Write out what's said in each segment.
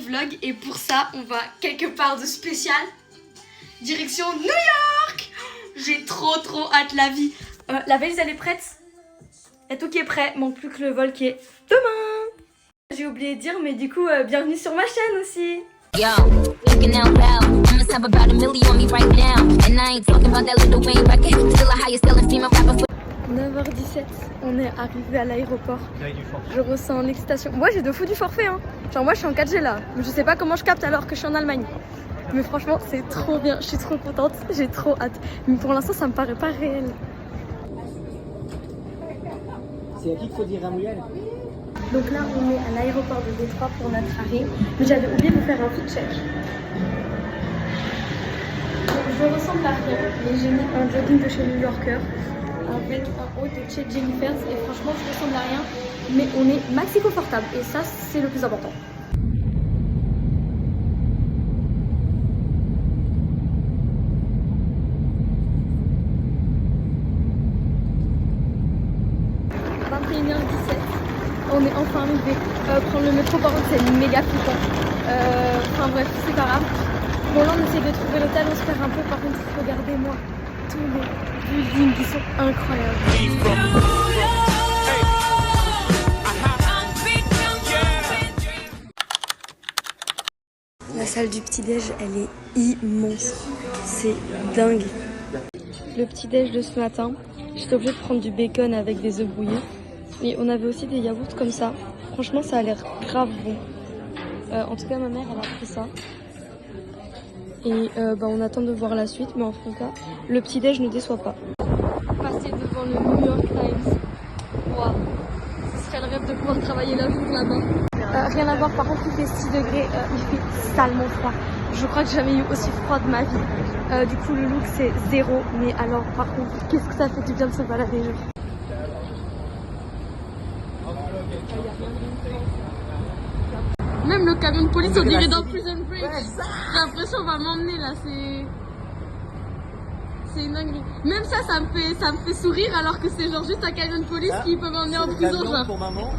vlog et pour ça on va quelque part de spécial. Direction New York. J'ai trop hâte la vie. La valise elle est prête. Et tout qui est prêt, manque plus que le vol qui est demain. J'ai oublié de dire mais du coup bienvenue sur ma chaîne aussi. Yo, 9h17, on est arrivé à l'aéroport. Je ressens l'excitation. Moi j'ai de fou du forfait hein. Genre moi je suis en 4G là. Mais je sais pas comment je capte alors que je suis en Allemagne. Mais franchement c'est trop bien, je suis trop contente, j'ai trop hâte. Mais pour l'instant ça me paraît pas réel. C'est à qui qu'il faut dire Ramouillal? Donc là on est à l'aéroport de Détroit pour notre arrêt. Mais j'avais oublié de faire un foot check. Donc je ressemble à rien, mais j'ai mis un jogging de chez New Yorker avec un haut de chez Jennifer et franchement je ressemble à rien. Mais on est maxi confortable et ça c'est le plus important. On est enfin arrivé. Prendre le métro par contre c'est méga flippant. Enfin bref, c'est pas grave. Bon là on essaie de trouver l'hôtel, on se perd un peu. Par contre regardez-moi tous les buildings qui sont incroyables. La salle du petit-déj elle est immense. C'est dingue. Le petit-déj de ce matin, j'étais obligée de prendre du bacon avec des œufs brouillés. Et on avait aussi des yaourts comme ça. Franchement, ça a l'air grave bon. En tout cas, ma mère, elle a pris ça. Et on attend de voir la suite. Mais en tout cas, le petit-déj ne déçoit pas. Passer devant le New York Times. Waouh. Ce serait le rêve de pouvoir travailler là-bas. Rien à voir, par contre, il fait 6 degrés. Il fait salement froid. Je crois que j'ai jamais eu aussi froid de ma vie. Du coup, le look, c'est 0. Mais alors, par contre, qu'est-ce que ça fait du bien de se balader, genre. Même le camion de police, on dirait dans Prison Break. J'ai l'impression qu'on va m'emmener là, c'est une dinguerie. Même ça, ça me fait sourire alors que c'est genre juste un camion de police qui peut m'emmener en prison. Genre. Pour maman.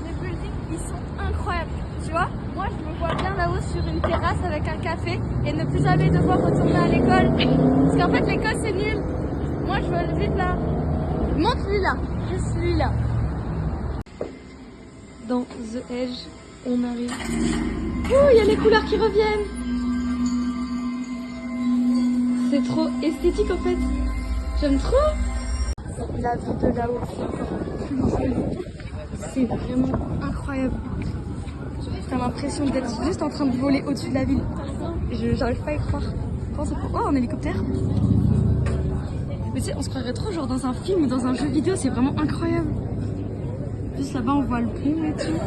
Les buildings, ils sont incroyables. Tu vois, moi je me vois bien là-haut sur une terrasse avec un café et ne plus jamais devoir retourner à l'école. Parce qu'en fait, l'école c'est nul. Moi je veux aller vite là. Montre lui là, juste lui là. Dans The Edge, on arrive. Oh, il y a les couleurs qui reviennent. C'est trop esthétique en fait. J'aime trop. La vue de là-haut, c'est vraiment incroyable. T'as l'impression d'être juste en train de voler au-dessus de la ville. J'arrive pas à y croire. Oh, un hélicoptère. Mais tu sais, on se croirait trop genre dans un film ou dans un jeu vidéo, c'est vraiment incroyable. Juste là-bas, on voit le pont et tout.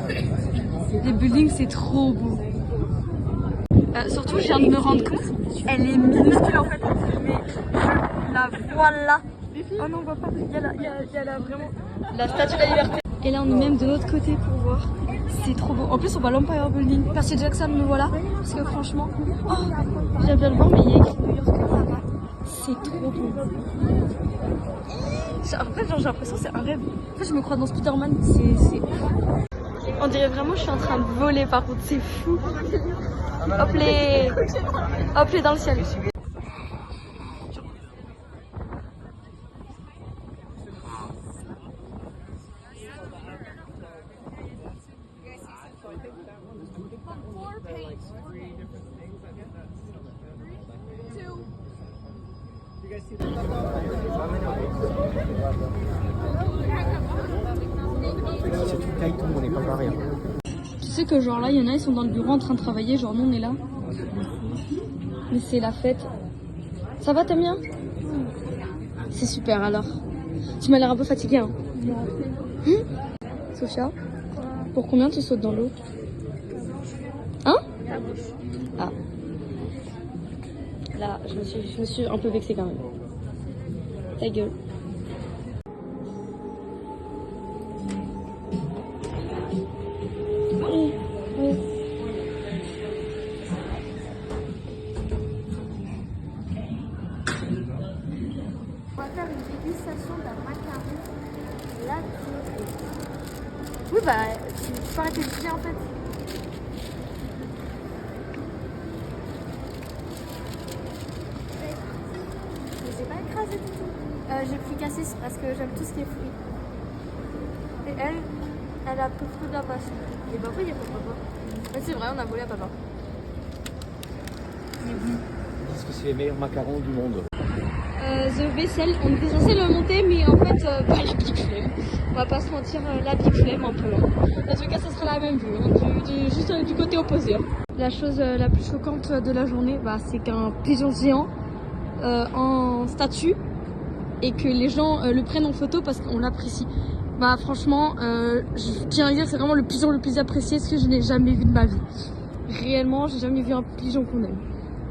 Les buildings, c'est trop beau. Surtout, je viens de me rendre compte, elle est minuscule en fait. Mais je la vois là. Oh non, on voit pas. Il y a là vraiment la statue de la liberté. Et là, on est même de l'autre côté pour voir. C'est trop beau. En plus, on voit l'Empire Building. Percy Jackson, me voilà. Parce que franchement, j'aime bien le voir, mais il y a écrit New York là-bas. C'est trop beau. En fait, j'ai l'impression que c'est un rêve. En fait, je me crois dans Spider-Man. On dirait vraiment que je suis en train de voler. Par contre, c'est fou. Hop les dans le ciel. On n'est pas pareil. Tu sais que genre là, il y en a, ils sont dans le bureau en train de travailler, genre nous on est là. Mais c'est la fête. Ça va, t'aimes bien? C'est super alors. Tu m'as l'air un peu fatiguée hein. Sophia, pour combien tu sautes dans l'eau? Hein? Ah. Là, je me suis un peu vexée quand même. Ta gueule. On va faire une dégustation d'un macaron latte. Oui, bah, tu peux arrêter de crier en fait. Mais c'est pas écrasé du tout. J'ai pris cassis parce que j'aime tout ce qui est fruits. Et elle a pris trop de la passe. Et papa, il y a pas papa. Mais c'est vrai, on a volé à papa. Ils disent que c'est les meilleurs macarons du monde. The Vaisselle, on était censé le monter, mais en fait, la big flemme. On va pas se mentir, la big flemme un peu. En tout cas, ça sera la même vue, hein, juste du côté opposé. Hein. La chose la plus choquante de la journée, bah, c'est qu'un pigeon géant en statue et que les gens le prennent en photo parce qu'on l'apprécie. Bah franchement, je tiens à dire que c'est vraiment le pigeon le plus apprécié, ce que je n'ai jamais vu de ma vie. Réellement, j'ai jamais vu un pigeon qu'on aime.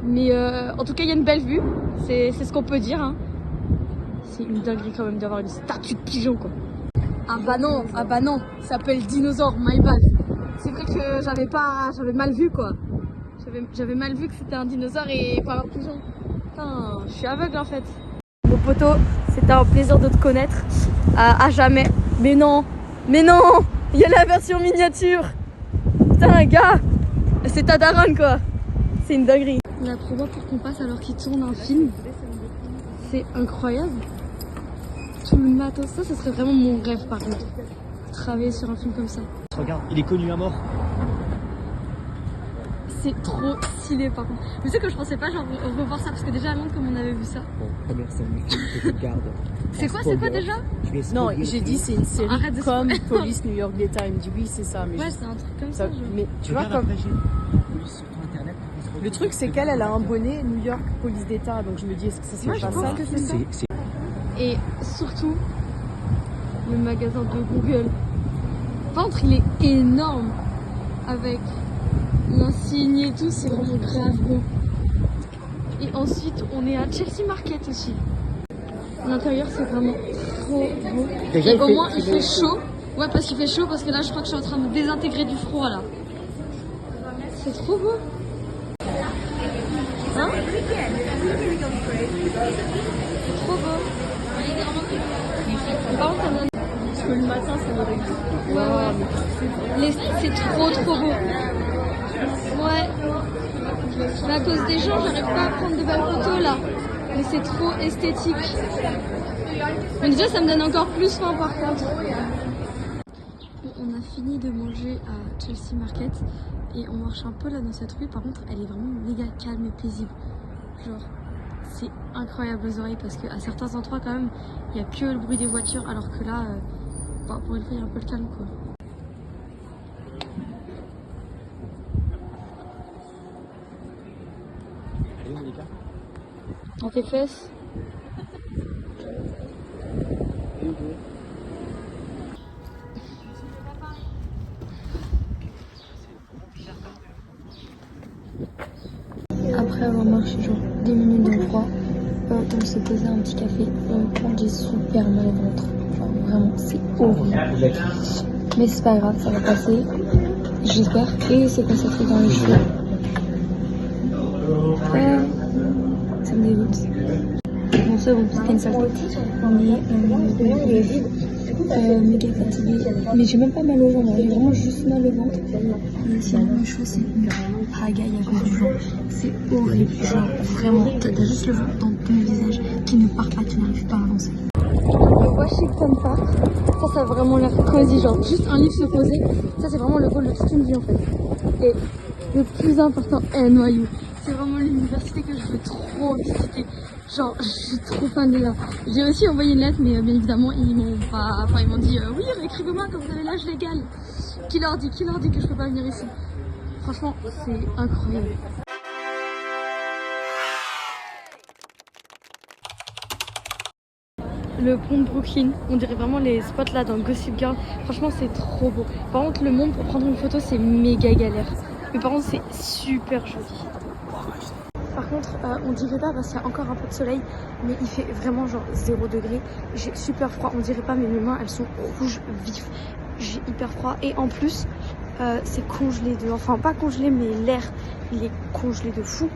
Mais en tout cas, il y a une belle vue, c'est ce qu'on peut dire. Hein. C'est une dinguerie quand même d'avoir une statue de pigeon quoi. Ah bah non, ça s'appelle dinosaure, my bad. C'est vrai que j'avais mal vu quoi. J'avais mal vu que c'était un dinosaure et pas un pigeon. Putain, je suis aveugle en fait. Mon poteau, c'était un plaisir de te connaître à jamais. Mais non, il y a la version miniature. Putain gars, c'est ta daronne quoi. C'est une dinguerie. La promo pour qu'on passe alors qu'il tourne un film. C'est incroyable. Tout le matos, ça serait vraiment mon rêve par contre. Travailler sur un film comme ça. Regarde, il est connu à mort. C'est trop stylé par contre. Mais c'est que je pensais pas genre revoir ça parce que déjà à Londres comme on avait vu ça. Bon, première scène du film que je garde. C'est quoi déjà? Non, j'ai dit c'est une série Arrête de comme Police New York Daytime. Il me dit oui c'est ça. Mais Ouais, je- c'est un truc comme ça. genre. Mais tu vois comme Police sur ton internet. le truc c'est qu'elle a un bonnet New York Police d'État donc je me dis est-ce que ça Moi, serait je pas pense ça que c'est ça. C'est Et surtout, le magasin de Google. Par contre, il est énorme. Avec l'insigne et tout, c'est vraiment grave beau. Et ensuite, on est à Chelsea Market aussi. L'intérieur, c'est vraiment trop beau. Déjà, Et au moins, il fait chaud. Ouais, parce qu'il fait chaud, parce que là, je crois que je suis en train de désintégrer du froid, là. C'est trop beau. Hein? C'est trop beau. Par contre, ça me donne... parce que le matin ça m'aurait Ouais. C'est trop beau. Ouais. Mais à cause des gens, j'arrive pas à prendre de belles photos là. Mais c'est trop esthétique. Mais déjà, ça me donne encore plus faim par contre. Bon, on a fini de manger à Chelsea Market et on marche un peu là dans cette rue. Par contre, elle est vraiment méga calme et paisible. Genre, c'est incroyable aux oreilles parce qu'à certains endroits, quand même, il n'y a que le bruit des voitures alors que là, bah, pour une fois, il y a un peu le calme quoi. Allez, Monica. Dans tes fesses. Après avoir marché genre 10 minutes dans le froid, on s'est posé un petit café. J'ai super mal au ventre. Genre vraiment, c'est horrible. Mais c'est pas grave, ça va passer. J'espère. Et c'est concentré dans les cheveux. Ça me dégoûte. Bon, c'est bon, c'était une saleté. On est méga fatigué. Mais j'ai même pas mal au ventre, j'ai vraiment juste mal au ventre. Mais sinon, les cheveux, c'est une pagaille à cause du vent. C'est horrible. Genre, vraiment, t'as juste le vent dans ton visage qui ne part pas, qui n'arrive pas à avancer. Le Washington Park, ça, ça a vraiment l'air cosy. Genre, juste un livre se poser, ça, c'est vraiment le goal de toute une vie en fait. Et le plus important, NYU. C'est vraiment l'université que je veux trop visiter. Genre, je suis trop fan de là. J'ai aussi envoyé une lettre, mais bien évidemment, ils m'ont dit oui, écrivez-moi quand vous avez l'âge légal. Qui leur dit que je peux pas venir ici. Franchement, c'est incroyable. Le pont de Brooklyn, on dirait vraiment les spots là dans Gossip Girl. Franchement, c'est trop beau. Par contre, le monde pour prendre une photo, c'est méga galère. Mais par contre, c'est super joli. Par contre, on dirait pas parce qu'il y a encore un peu de soleil, mais il fait vraiment genre 0 degré. J'ai super froid, on dirait pas, mais mes mains elles sont rouges vifs. J'ai hyper froid et en plus, c'est congelé dehors. Enfin, pas congelé, mais l'air il est congelé de fou.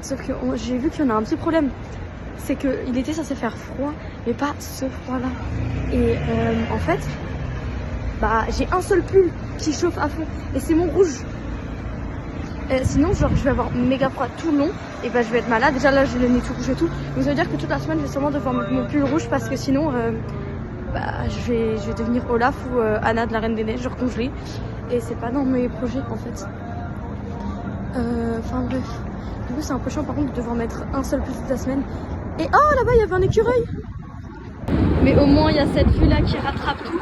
Sauf que j'ai vu qu'il y en a un petit problème. C'est qu'il était censé faire froid, mais pas ce froid là. Et en fait, bah j'ai un seul pull qui chauffe à fond et c'est mon rouge. Sinon genre je vais avoir méga froid tout le long et bah je vais être malade. Déjà là j'ai le nez tout rouge et tout. Donc ça veut dire que toute la semaine je vais sûrement devoir mettre mon pull rouge parce que sinon bah je vais devenir Olaf ou Anna de la Reine des Neiges, genre congelée. Et c'est pas dans mes projets en fait. Enfin bref. Du coup c'est un peu chiant par contre de devoir mettre un seul pull toute la semaine. Et oh là-bas il y avait un écureuil. Mais au moins il y a cette vue là qui rattrape tout.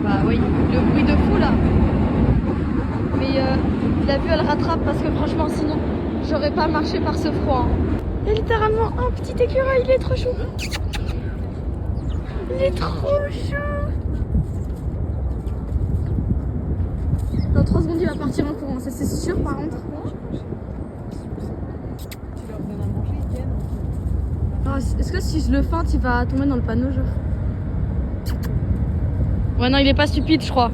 Bah oui, le bruit de fou là. Mais la vue elle rattrape parce que franchement sinon j'aurais pas marché par ce froid. Il y a littéralement un petit écureuil, il est trop chou. Il est trop chou. Dans 3 secondes il va partir en courant, ça c'est sûr par contre. Est-ce que si je le feinte il va tomber dans le panneau genre? Ouais non il est pas stupide je crois.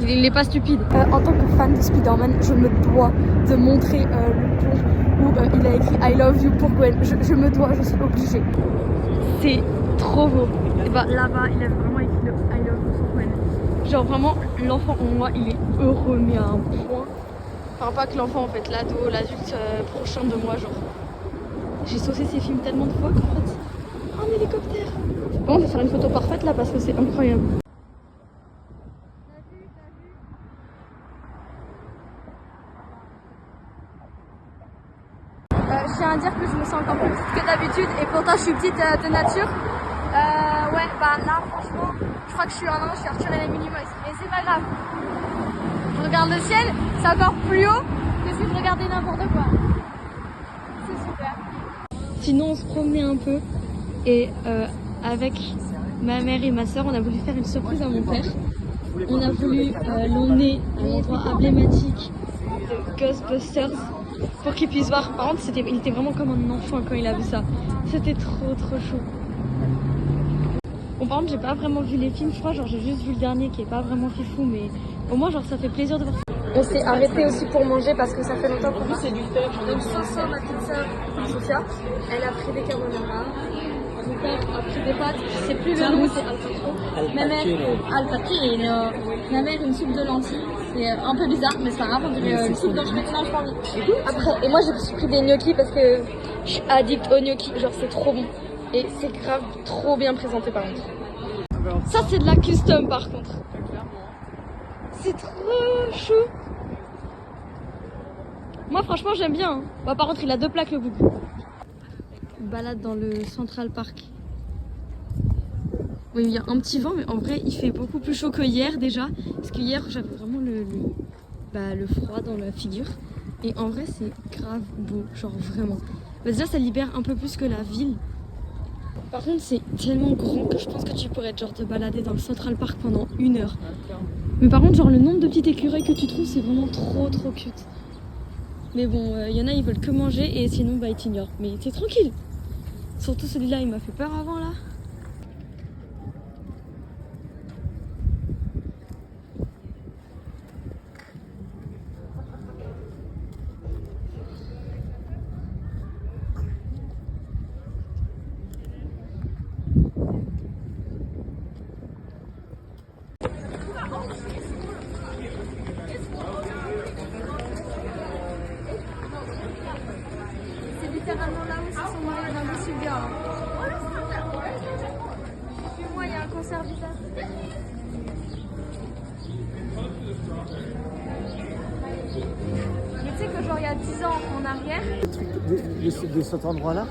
Il est pas stupide. En tant que fan de Spider-Man, je me dois de montrer le pont où il a écrit I love you pour Gwen. Je me dois, je suis obligée. C'est trop beau. Et bah là-bas, il a vraiment écrit le I love you pour Gwen. Genre vraiment, l'enfant en moi, il est heureux, mais à un point. Enfin, pas que l'enfant en fait, l'ado, l'adulte prochain de moi, genre. J'ai sauté ces films tellement de fois qu'en fait. Un hélicoptère. Bon, on va faire une photo parfaite là parce que c'est incroyable. Je tiens à dire que je me sens encore plus petite que d'habitude et pourtant je suis petite de nature. Ouais, bah là franchement, je crois que je suis un an, je suis Arthur et les Minimoys. Mais c'est pas grave. Je regarde le ciel, c'est encore plus haut que si je regardais n'importe quoi. C'est super. Sinon on se promenait un peu et avec ma mère et ma soeur, on a voulu faire une surprise à mon père. On a voulu l'emmener à l'endroit emblématique de Ghostbusters. Pour qu'il puisse voir. Par contre, il était vraiment comme un enfant quand il a vu ça. C'était trop chaud. Bon, par contre, j'ai pas vraiment vu les films, je crois. Genre, j'ai juste vu le dernier qui est pas vraiment fifou, mais au moins, genre, ça fait plaisir de voir ça. On s'est arrêté aussi pour manger parce que ça fait longtemps qu'on c'est du fait. Donc, Soso, ma petite sœur, Sophia, elle a pris des carbonara. Mon père a pris des pâtes. C'est plus le nom, c'est Al Pacino. Ma mère, une soupe de lentilles. C'est un peu bizarre, mais c'est pas grave, on dirait une soupe blanche, mais non, j'ai pas envie. Après, et moi j'ai pris des gnocchis parce que je suis addict aux gnocchis, genre c'est trop bon. Et c'est grave trop bien présenté par contre. Ça c'est de la custom par contre. C'est trop chou. Moi franchement j'aime bien. Hein. Bah, par contre il a 2 plaques le boubou. Une balade dans le Central Park. Oui, il y a un petit vent, mais en vrai, il fait beaucoup plus chaud que hier déjà. Parce que hier, j'avais vraiment le froid dans la figure. Et en vrai, c'est grave beau, genre vraiment. Bah, déjà, ça libère un peu plus que la ville. Par contre, c'est tellement grand que je pense que tu pourrais genre te balader dans le Central Park pendant 1 heure. Mais par contre, genre le nombre de petits écureuils que tu trouves, c'est vraiment trop cute. Mais bon, il y en a, ils veulent que manger et sinon, bah, ils t'ignorent. Mais c'est tranquille. Surtout celui-là, il m'a fait peur avant là. C'est littéralement là où ils se sont mariés dans le Sylvia. Puis moi, il y a un concert bizarre. Mais tu sais que genre il y a 10 ans en arrière. De cet endroit-là?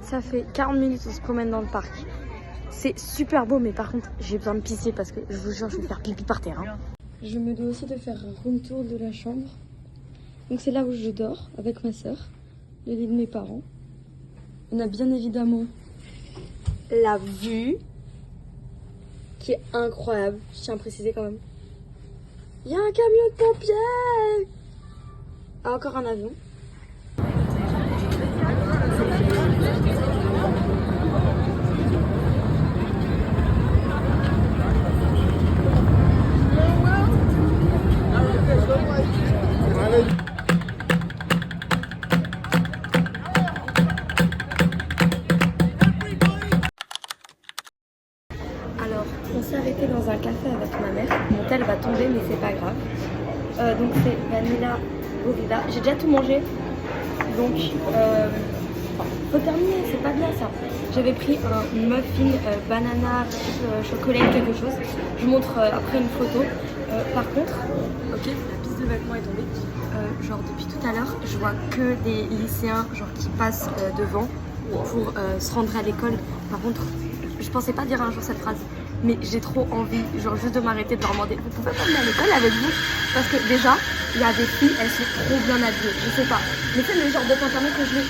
Ça fait 40 minutes qu'on se promène dans le parc. C'est super beau, mais par contre, j'ai besoin de pisser parce que je vous jure, je vais faire pipi par terre. Hein. Je me dois aussi de faire un room tour de la chambre. Donc c'est là où je dors avec ma soeur, le lit de mes parents. On a bien évidemment la vue qui est incroyable, je tiens à préciser quand même. Il y a un camion de pompiers. Ah, encore un avion. changé, mais c'est pas grave. Donc c'est Vanilla Gorilla. J'ai déjà tout mangé, donc faut terminer, c'est pas bien ça. J'avais pris un muffin banana chocolat quelque chose. Je vous montre après une photo. Par contre, ok, la piste de vêtements est tombée. Genre depuis tout à l'heure, je vois que des lycéens genre qui passent devant pour se rendre à l'école. Par contre, je pensais pas dire un jour cette phrase, mais j'ai trop envie, genre juste de m'arrêter de leur demander vous pouvez pas venir à l'école avec vous? Parce que déjà, il y a des filles, elles sont trop bien habillées, je sais pas. Mais c'est le genre de pantalon que je mets.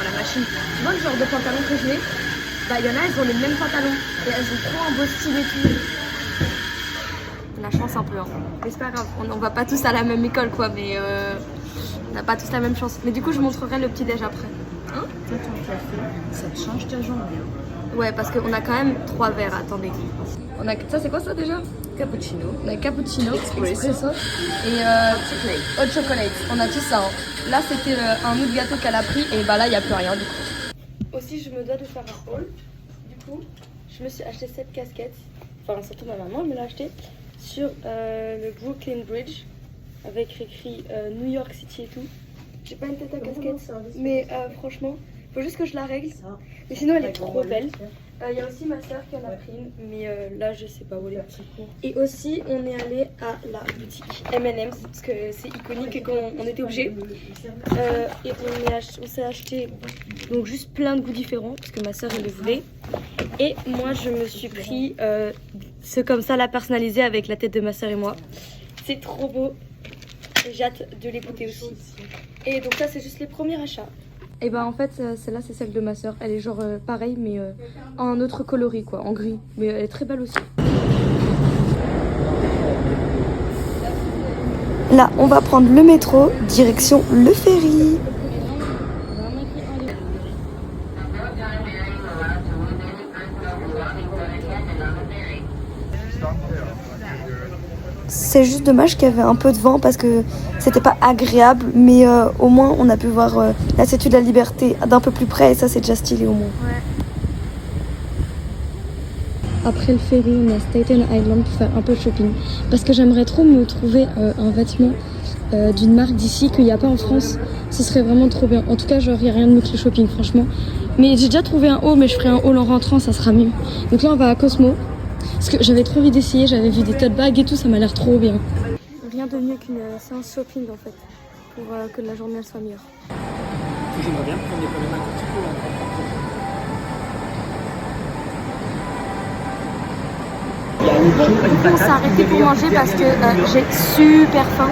La machine. Tu vois le genre de pantalon que je mets? Bah il y en a, elles ont les mêmes pantalons et elles ont trop un beau style et tout. On a chance un peu, hein. Mais c'est pas grave, on va pas tous à la même école quoi, mais on n'a pas tous la même chance. Mais du coup je vous montrerai le petit déj après. Hein? Toi, ton café, ça te change ta journée. Ouais, parce qu'on a quand même 3 verres, attendez. On a ça, c'est quoi ça déjà? Cappuccino. On a cappuccino, espresso et hot chocolate. On a tout ça. Hein. Là, c'était un autre gâteau qu'elle a pris et bah là, il n'y a plus rien du coup. Aussi, je me dois de faire un haul. Du coup, je me suis acheté cette casquette. Enfin, surtout ma maman me l'a acheté sur le Brooklyn Bridge avec écrit New York City et tout. J'ai pas une tête à casquette, mais franchement, faut juste que je la règle. Mais sinon, elle est trop belle. Il y a aussi ma soeur qui en a pris une, mais là je sais pas où elle est. Et aussi on est allé à la boutique M&M's parce que c'est iconique et qu'on était obligé. Et on s'est acheté donc juste plein de goûts différents parce que ma soeur elle les voulait. Et moi je me suis pris ce comme ça, la personnalisé avec la tête de ma soeur et moi. C'est trop beau. J'ai hâte de les goûter aussi. Et donc ça c'est juste les premiers achats. Et bah en fait celle-là c'est celle de ma soeur. Elle est genre pareille mais en un autre coloris quoi, en gris. Mais elle est très belle aussi. Là on va prendre le métro direction le ferry. C'est juste dommage qu'il y avait un peu de vent parce que c'était pas agréable, mais au moins on a pu voir la Statue de la Liberté d'un peu plus près et ça c'est déjà stylé au moins. Ouais. Après le ferry, on est à Staten Island pour faire un peu de shopping parce que j'aimerais trop me trouver un vêtement d'une marque d'ici qu'il n'y a pas en France. Ce serait vraiment trop bien. En tout cas, genre il n'y a rien de mieux que le shopping franchement. Mais j'ai déjà trouvé un haul, mais je ferai un haul en rentrant, ça sera mieux. Donc là on va à Cosmo. Parce que j'avais trop envie d'essayer, j'avais vu des tote bags et tout, ça m'a l'air trop bien. Rien de mieux qu'une séance shopping en fait, pour que la journée elle soit meilleure. J'aimerais bien prendre des problèmes un petit peu. Du coup on s'est arrêté pour manger parce que j'ai super faim.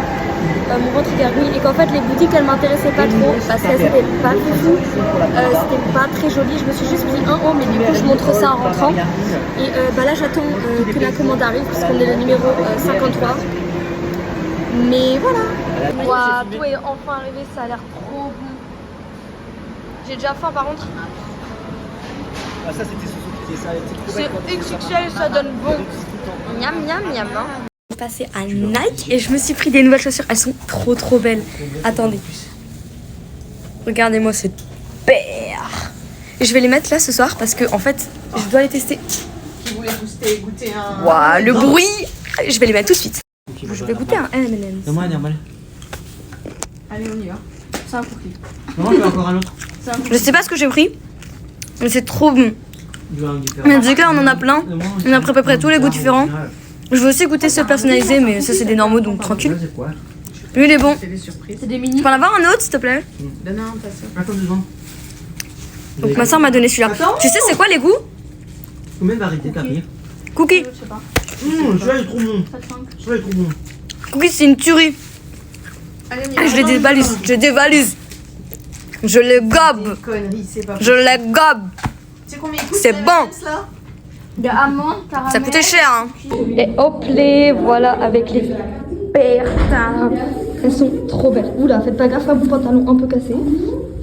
Mon ventre est garni et qu'en fait les boutiques elles m'intéressaient pas trop parce qu'elles étaient pas fou, c'était pas très joli. Je me suis juste pris un haut mais du coup je montre ça en rentrant. Et bah là j'attends que la commande arrive puisqu'on est le numéro 53. Mais voilà. Waouh, tout est enfin arrivé, ça a l'air trop bon. J'ai déjà faim par contre. Ah ça c'était sous ça. C'est XXL, ça donne bon. Miam miam miam. Hein. Je suis passée à Nike et je me suis pris des nouvelles chaussures. Elles sont trop belles. Attendez. Regardez-moi cette paire. Et je vais les mettre là ce soir parce que en fait, je dois les tester. Tu voulais goûter un... Waouh, le bruit. Je vais les mettre tout de suite. Je vais goûter un M&M's. Donne-moi un normal. Allez, on y va. C'est un cookie. Non, je veux encore un autre. Je sais pas ce que j'ai pris, mais c'est trop bon. Mais en tout cas, on en a plein. On a pris à peu près tous les goûts différents. Je veux aussi goûter ceux personnalisés, mais ça c'est des normaux donc tranquille. Lui il est bon. C'est des mini. Tu peux en avoir un autre s'il te plaît? Donne un, ta soeur. Attends 2 secondes. Donc ma soeur m'a donné celui-là. Tu sais c'est quoi les goûts? Combien de variétés t'as pris? Cookie. Je sais pas. Celui-là il est trop bon. Celui-là il est trop bon. Cookie c'est une tuerie. Allez, on y va. Je les dévalise. Je les dévalise. Je les gobe. Connerie, c'est pas. Je les gobe. Tu sais combien il coûte? C'est bon. De amande, caramel. Ça coûtait cher hein. Et hop les voilà avec les paires. Elles sont trop belles. Oula, faites pas gaffe à mon pantalon un peu cassé.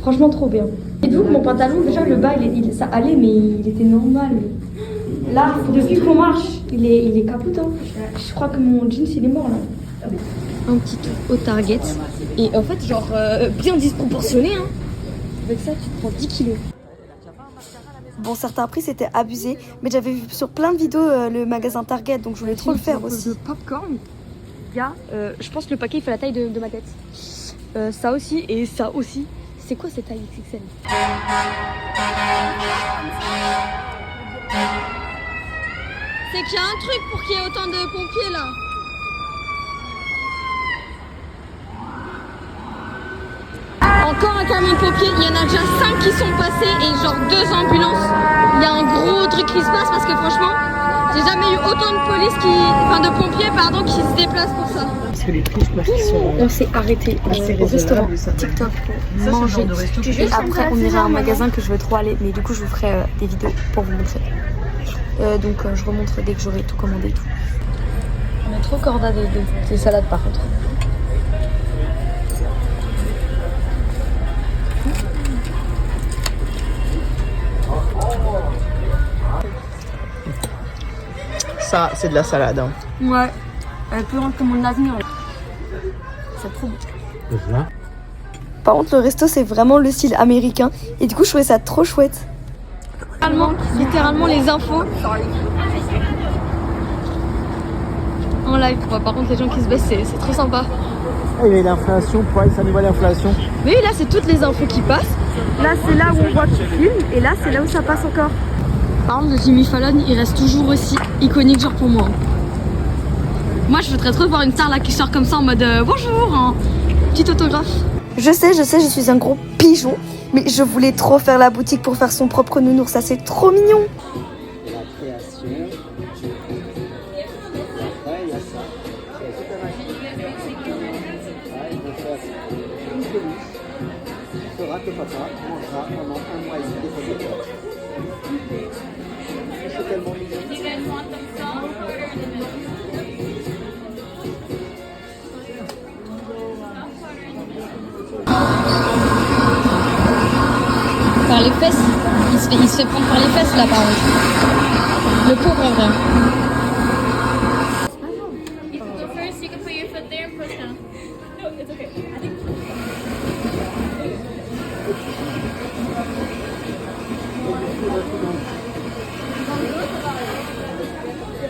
Franchement trop bien. Et donc mon pantalon déjà le bas ça allait mais il était normal. Là depuis qu'on marche il est capotant. Je crois que mon jeans il est mort là. Un petit tour au Target. Et en fait genre bien disproportionné hein. Avec ça tu te prends 10 kilos. Bon, certains prix c'était abusé, mais j'avais vu sur plein de vidéos le magasin Target, donc je voulais trop le faire aussi. De popcorn. Il y a, je pense que le paquet il fait la taille de ma tête. Ça aussi et ça aussi. C'est quoi cette taille XXL? C'est qu'il y a un truc pour qu'il y ait autant de pompiers là. Encore un camion de pompiers, il y en a déjà 5 qui sont passés et genre 2 ambulances. Il y a un gros truc qui se passe parce que franchement, j'ai jamais eu autant de de pompiers qui se déplacent pour ça. Parce que les prix, je pense qu'ils sont. On s'est arrêté au restaurant TikTok pour manger. Et après, on ira à un magasin que je veux trop aller, mais du coup, je vous ferai des vidéos pour vous montrer. Donc, je remonte dès que j'aurai tout commandé et tout. On est trop corda des salades par contre. Ça, c'est de la salade. Hein. Ouais, elle peut rentrer mon avenir. C'est trop bon. Par contre, le resto, c'est vraiment le style américain. Et du coup, je trouvais ça trop chouette. Littéralement les infos. En live, quoi. Par contre, les gens qui se baissent, c'est trop sympa. Ah, il y a l'inflation, price annual inflation. Mais oui, là, c'est toutes les infos qui passent. Là, c'est là où on voit qu'il filme. Et là, c'est là où ça passe encore. Par contre, le Jimmy Fallon, il reste toujours aussi iconique, genre pour moi. Moi, je voudrais trop voir une star là qui sort comme ça en mode bonjour, hein. Petit autographe. Je sais, je suis un gros pigeon, mais je voulais trop faire la boutique pour faire son propre nounours, ça c'est trop mignon. La création. Après, il y a ça. C'est super magique. Il faut faire une peluche. Tu feras que papa mangera pendant 1 mois ici des pommes. C'est tellement mignon. Par les fesses, il se fait prendre par les fesses là par contre. Le pauvre en vrai. First, you can put your foot there and push down. No, it's okay. I think.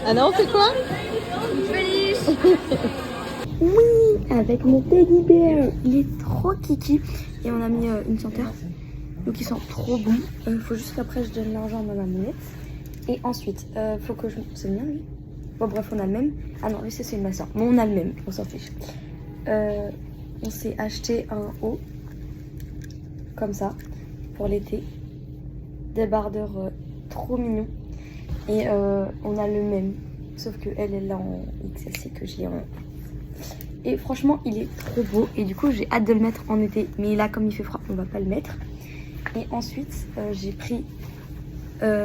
Ah non, c'est quoi? Oui, avec mon teddy bear. Il est trop kiki. Et on a mis une senteur. Donc ils sont trop bons. Faut juste qu'après je donne l'argent à ma mamonette. Et ensuite, faut que je... C'est le mien lui? Bon bref, on a le même. Ah non, lui c'est celui de ma soeur. Mais on a le même, on s'en fiche. On s'est acheté un haut. Comme ça. Pour l'été. Débardeur trop mignon. Et on a le même. Sauf que elle l'a en XL, que j'ai en... Et franchement, il est trop beau. Et du coup, j'ai hâte de le mettre en été. Mais là, comme il fait froid, on va pas le mettre. Et ensuite, j'ai pris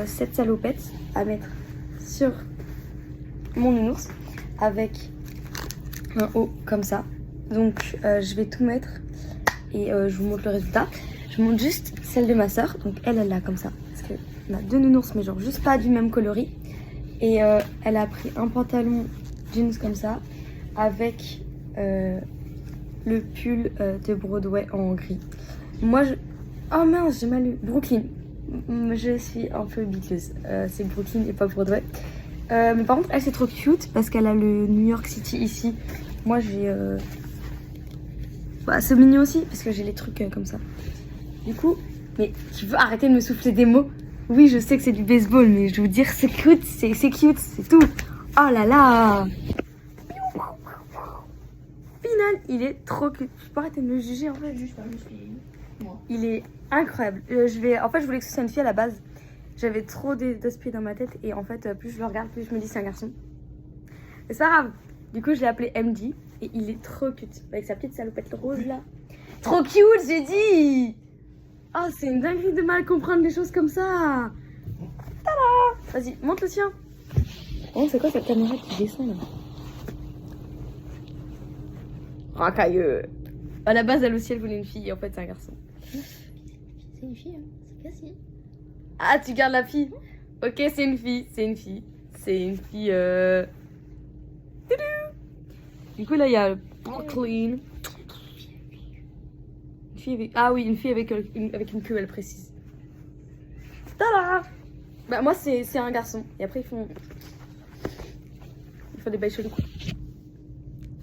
cette salopette à mettre sur mon nounours avec un haut comme ça. Donc, je vais tout mettre et je vous montre le résultat. Je vous montre juste celle de ma soeur. Donc, elle l'a comme ça. Parce qu'on a 2 nounours, mais genre juste pas du même coloris. Et elle a pris un pantalon jeans comme ça avec le pull de Broadway en gris. Moi, oh mince, j'ai mal lu. Brooklyn. Je suis un peu biteuse. C'est Brooklyn et pas Broadway. Mais par contre, elle c'est trop cute parce qu'elle a le New York City ici. Moi, j'ai... Bah, c'est mignon aussi parce que j'ai les trucs comme ça. Du coup, mais tu veux arrêter de me souffler des mots? Oui, je sais que c'est du baseball, mais je veux dire, c'est cute, c'est tout. Oh là là! Final, il est trop cute. Je peux arrêter de me juger en fait. Juge pas, il est incroyable. En fait, je voulais que ce soit une fille à la base. J'avais trop d'esprit dans ma tête et en fait, plus je le regarde, plus je me dis c'est un garçon. Mais c'est pas grave. Du coup, je l'ai appelé MD et il est trop cute avec sa petite salopette rose là. Trop cute, j'ai dit. Oh, c'est une dinguerie de mal comprendre des choses comme ça. Tada! Vas-y, monte le tien. Oh, c'est quoi cette caméra qui descend là? Racailleux. À la base, elle aussi, elle voulait une fille et en fait, c'est un garçon. C'est une fille, hein. C'est facile. Ah, tu gardes la fille? Ok, c'est une fille, c'est une fille. C'est une fille, Du coup, là, il y a Brooklyn. Une fille avec... Ah oui, une fille avec une queue, elle précise. Tada! Bah moi c'est un garçon. Et après ils font des bails chelous.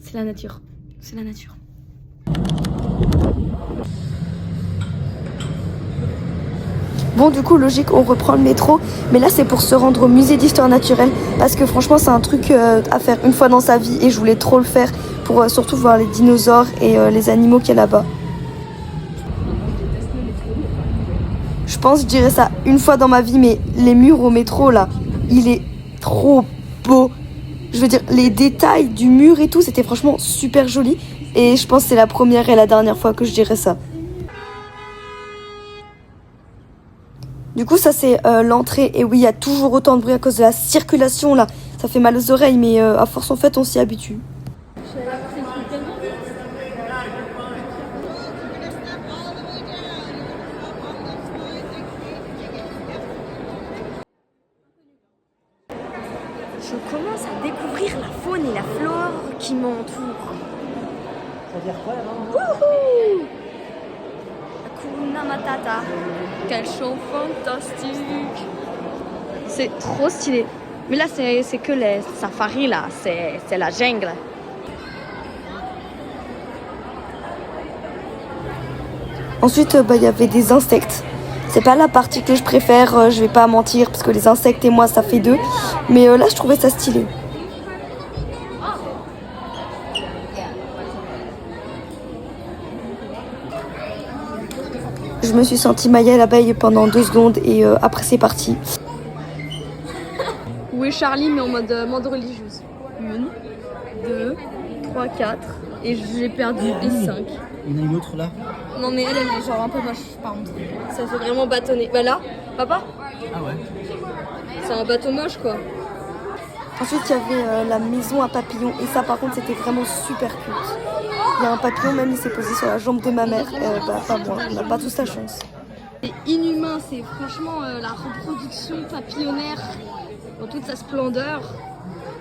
C'est la nature. C'est la nature. Bon, du coup, logique, on reprend le métro. Mais là, c'est pour se rendre au musée d'histoire naturelle. Parce que franchement, c'est un truc à faire une fois dans sa vie. Et je voulais trop le faire pour surtout voir les dinosaures et les animaux qu'il y a là-bas. Je pense, je dirais ça une fois dans ma vie. Mais les murs au métro, là, il est trop beau. Je veux dire, les détails du mur et tout, c'était franchement super joli. Et je pense que c'est la première et la dernière fois que je dirais ça. Du coup, ça c'est l'entrée. Et oui, il y a toujours autant de bruit à cause de la circulation là. Ça fait mal aux oreilles, mais à force en fait, on s'y habitue. Je commence à découvrir la faune et la flore qui m'entourent. Ça veut dire quoi là-bas? Wouhou! Hakuna Matata. Quel show fantastique! C'est trop stylé. Mais là, c'est que les safaris, là. C'est la jungle. Ensuite, il y avait des insectes. C'est pas la partie que je préfère, je vais pas mentir, parce que les insectes et moi, ça fait deux. Mais là, je trouvais ça stylé. Je me suis sentie Maya l'abeille pendant 2 secondes et après c'est parti. Où est Charlie mais en mode religieuse. 1, 2, 3, 4 et j'ai perdu les 5. Il y en a une autre là. Non mais elle est genre un peu moche par contre. Ça fait vraiment bâtonner. Bah là, papa, Ah ouais. c'est un bateau moche quoi. Ensuite il y avait la maison à papillons et ça par contre c'était vraiment super cute. Il y a un papillon même, il s'est posé sur la jambe de ma mère. Pas moi, on n'a pas tous la chance. C'est inhumain, c'est franchement la reproduction papillonnaire dans toute sa splendeur.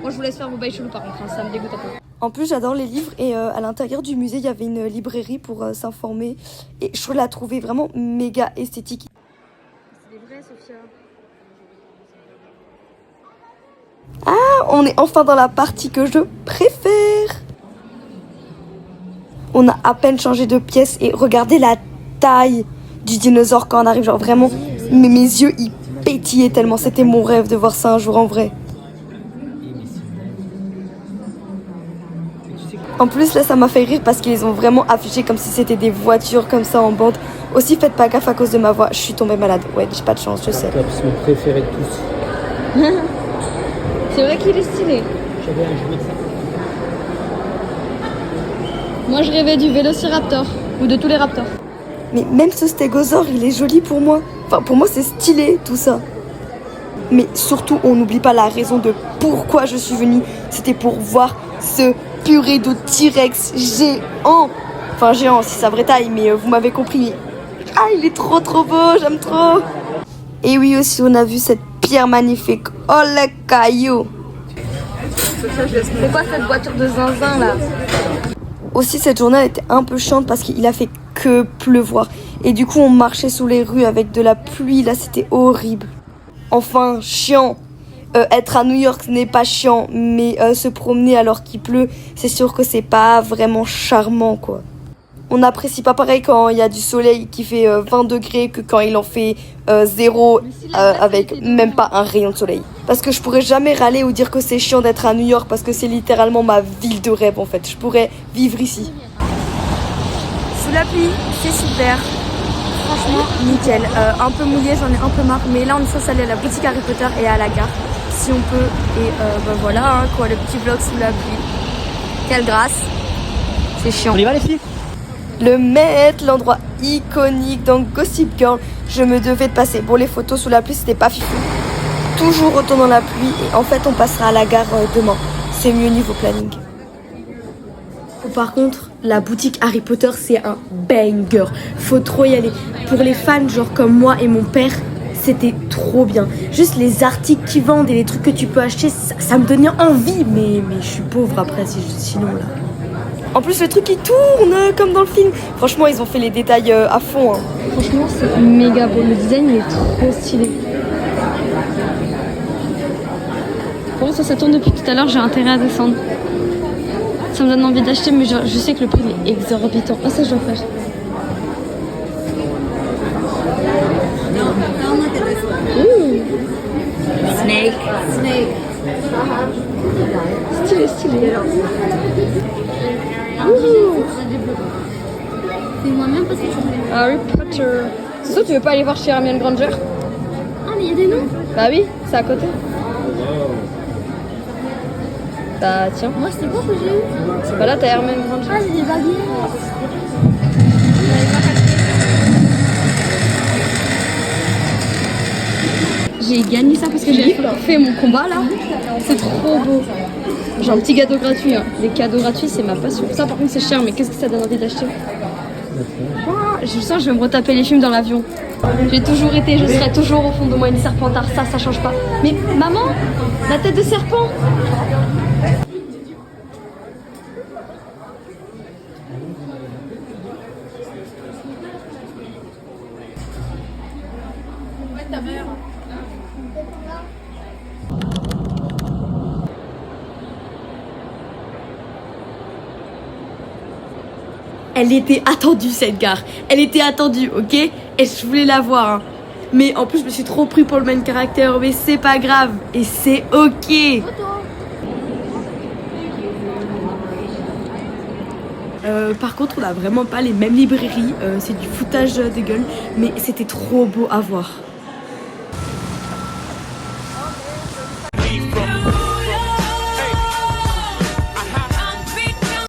Moi je vous laisse faire vos bails chelous par contre, hein, ça me dégoûte un peu. En plus j'adore les livres et à l'intérieur du musée il y avait une librairie pour s'informer. Et je la trouvais vraiment méga esthétique. C'est des vrais Sophia. Ah, on est enfin dans la partie que je préfère. On a à peine changé de pièce et regardez la taille du dinosaure quand on arrive. Genre vraiment, mes yeux ils pétillaient tellement. C'était mon rêve de voir ça un jour en vrai. En plus là ça m'a fait rire parce qu'ils les ont vraiment affichés comme si c'était des voitures comme ça en bande. Aussi faites pas gaffe à cause de ma voix, je suis tombée malade. Ouais, j'ai pas de chance, je sais. C'est mon préféré de tous. C'est vrai qu'il est stylé. J'avais un jouet de ça. Moi je rêvais du Vélociraptor ou de tous les raptors. Mais même ce stégosaure il est joli pour moi. Enfin pour moi c'est stylé tout ça. Mais surtout on n'oublie pas la raison de pourquoi je suis venue. C'était pour voir ce purée de T-Rex géant. Enfin géant c'est sa vraie taille mais vous m'avez compris. Ah il est trop beau, j'aime trop. Et oui aussi on a vu cette pierre magnifique. Oh le caillou. C'est quoi cette voiture de zinzin là? Aussi cette journée elle était un peu chiante parce qu'il a fait que pleuvoir. Et du coup on marchait sous les rues avec de la pluie, là c'était horrible. Enfin chiant. Être à New York ce n'est pas chiant, mais se promener alors qu'il pleut, c'est sûr que c'est pas vraiment charmant quoi. On n'apprécie pas pareil quand il y a du soleil qui fait 20 degrés que quand il en fait 0 avec même pas un rayon de soleil. Parce que je pourrais jamais râler ou dire que c'est chiant d'être à New York parce que c'est littéralement ma ville de rêve en fait. Je pourrais vivre ici. Sous la pluie, c'est super. Franchement, nickel. Un peu mouillé, j'en ai un peu marre. Mais là, on est censé aller à la boutique Harry Potter et à la gare. Si on peut. Et voilà, hein, quoi, le petit vlog sous la pluie. Quelle grâce. C'est chiant. On y va les filles? Le Met, l'endroit iconique dans Gossip Girl. Je me devais de passer. Bon, les photos sous la pluie, c'était pas fifou. Toujours autant dans la pluie. Et en fait, on passera à la gare demain. C'est mieux niveau planning. Par contre, la boutique Harry Potter, c'est un banger. Faut trop y aller. Pour les fans, genre comme moi et mon père, c'était trop bien. Juste les articles qu'ils vendent et les trucs que tu peux acheter, ça me donnait envie. Mais je suis pauvre après, sinon là. En plus, le truc il tourne comme dans le film. Franchement, ils ont fait les détails à fond. Hein. Franchement, c'est méga beau. Le design il est trop stylé. Bon, ça tourne depuis tout à l'heure. J'ai intérêt à descendre. Ça me donne envie d'acheter, mais je sais que le prix est exorbitant. Ah, ça, je dois faire. Snake. Stylé. Fais-moi même parce que tu veux. Harry Potter. C'est sûr, tu veux pas aller voir chez Hermione Granger? Ah, mais il y a des noms. Bah oui, c'est à côté. Bah tiens, Moi, c'était quoi que j'ai eu? c'est pas là, t'as Hermione Granger. Ah, j'ai des baguettes. J'ai gagné ça parce que j'ai fait mon combat là. C'est trop beau. J'ai un petit gâteau gratuit. Hein. Les cadeaux gratuits, c'est ma passion. Ça, par contre, c'est cher, mais qu'est-ce que ça donne envie d'acheter? Je sens que je vais me retaper les films dans l'avion. J'ai toujours été, je serai toujours au fond de moi une serpentard. Ça change pas. Mais maman, la tête de serpent. Elle était attendue cette gare. Elle était attendue, ok? Et je voulais la voir. Hein. Mais en plus, je me suis trop pris pour le main caractère. Mais c'est pas grave. Et c'est ok. Par contre, on n'a vraiment pas les mêmes librairies. C'est du foutage de gueule. Mais c'était trop beau à voir.